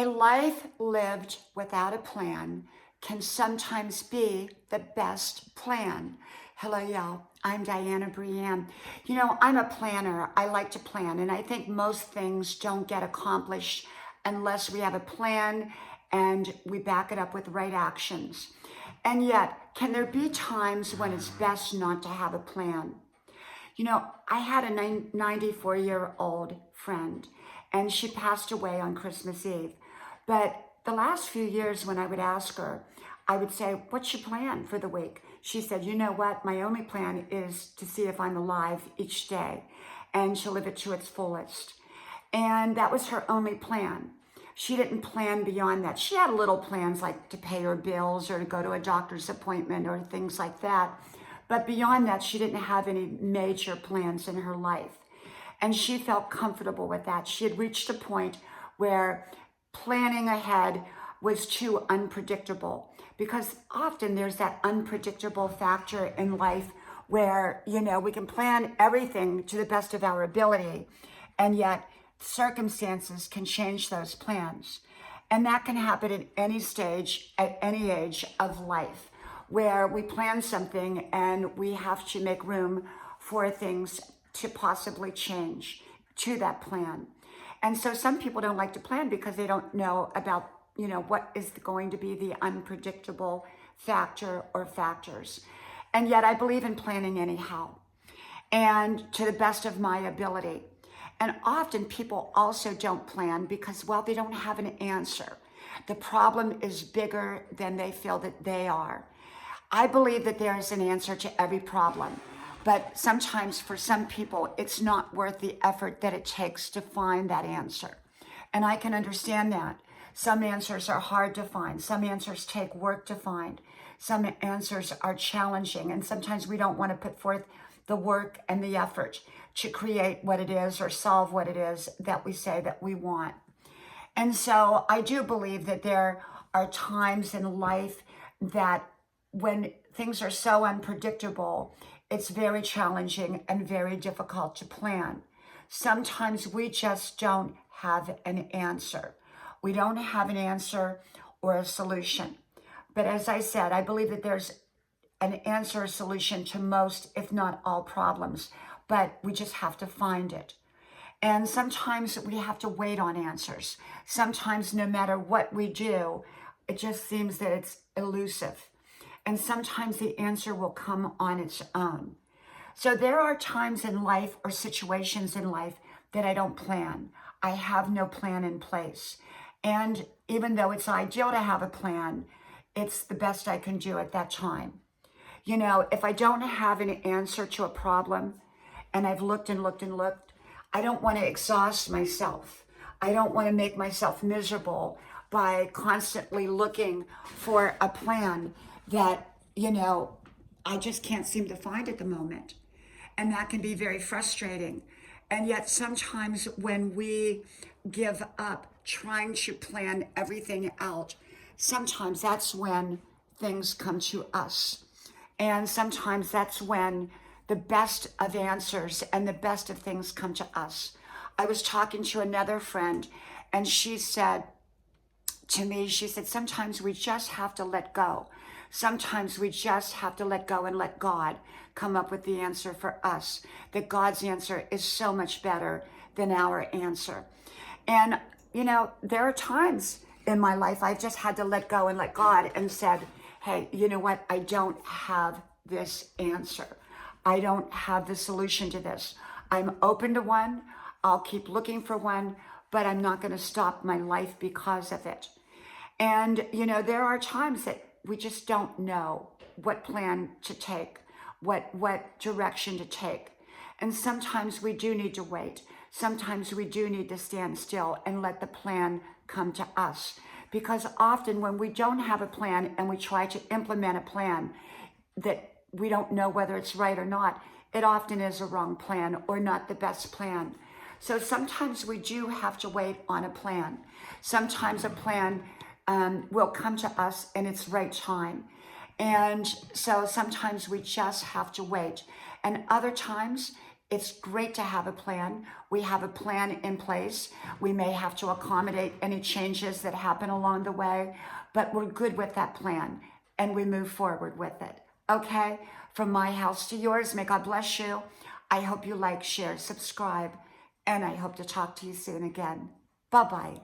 A life lived without a plan can sometimes be the best plan. Hello, y'all. I'm Diana Brienne. I'm a planner. I like to plan, and I think most things don't get accomplished unless we have a plan and we back it up with right actions. And yet, can there be times when it's best not to have a plan? I had a 94-year-old friend, and she passed away on Christmas Eve. But the last few years, when I would ask her, I would say, "What's your plan for the week?" She said, "You know what? My only plan is to see if I'm alive each day and to live it to its fullest." And that was her only plan. She didn't plan beyond that. She had little plans like to pay her bills or to go to a doctor's appointment or things like that. But beyond that, she didn't have any major plans in her life. And she felt comfortable with that. She had reached a point where planning ahead was too unpredictable, because often there's that unpredictable factor in life where, we can plan everything to the best of our ability, and yet circumstances can change those plans. And that can happen at any stage, at any age of life, where we plan something and we have to make room for things to possibly change to that plan. And so some people don't like to plan because they don't know about, what is going to be the unpredictable factor or factors. And yet I believe in planning anyhow, and to the best of my ability. And often people also don't plan because, well, they don't have an answer. The problem is bigger than they feel that they are. I believe that there is an answer to every problem. But sometimes for some people, it's not worth the effort that it takes to find that answer. And I can understand that. Some answers are hard to find. Some answers take work to find. Some answers are challenging. And sometimes we don't want to put forth the work and the effort to create what it is or solve what it is that we say that we want. And so I do believe that there are times in life that when things are so unpredictable, it's very challenging and very difficult to plan. Sometimes we just don't have an answer. We don't have an answer or a solution. But as I said, I believe that there's an answer or solution to most, if not all, problems, but we just have to find it. And sometimes we have to wait on answers. Sometimes no matter what we do, it just seems that it's elusive. And sometimes the answer will come on its own. So there are times in life or situations in life that I don't plan. I have no plan in place. And even though it's ideal to have a plan, it's the best I can do at that time. If I don't have an answer to a problem, and I've looked and looked and looked, I don't want to exhaust myself. I don't want to make myself miserable by constantly looking for a plan that, I just can't seem to find at the moment. And that can be very frustrating. And yet sometimes when we give up trying to plan everything out, sometimes that's when things come to us. And sometimes that's when the best of answers and the best of things come to us. I was talking to another friend, and she said to me, sometimes we just have to let go. Sometimes we just have to let go and let God come up with the answer for us. That God's answer is so much better than our answer. And, there are times in my life I've just had to let go and let God and said, "Hey, you know what? I don't have this answer. I don't have the solution to this. I'm open to one. I'll keep looking for one, but I'm not going to stop my life because of it." And, there are times that we just don't know what plan to take, what direction to take. And sometimes we do need to wait. Sometimes we do need to stand still and let the plan come to us. Because often when we don't have a plan and we try to implement a plan that we don't know whether it's right or not, it often is a wrong plan or not the best plan. So sometimes we do have to wait on a plan. Sometimes a plan will come to us in its right time. And so sometimes we just have to wait. And other times It's great to have a plan. We have a plan in place. We may have to accommodate any changes that happen along the way, but we're good with that plan and we move forward with it. Okay? From my house to yours, may God bless you. I hope you like, share, subscribe, and I hope to talk to you soon again. Bye-bye.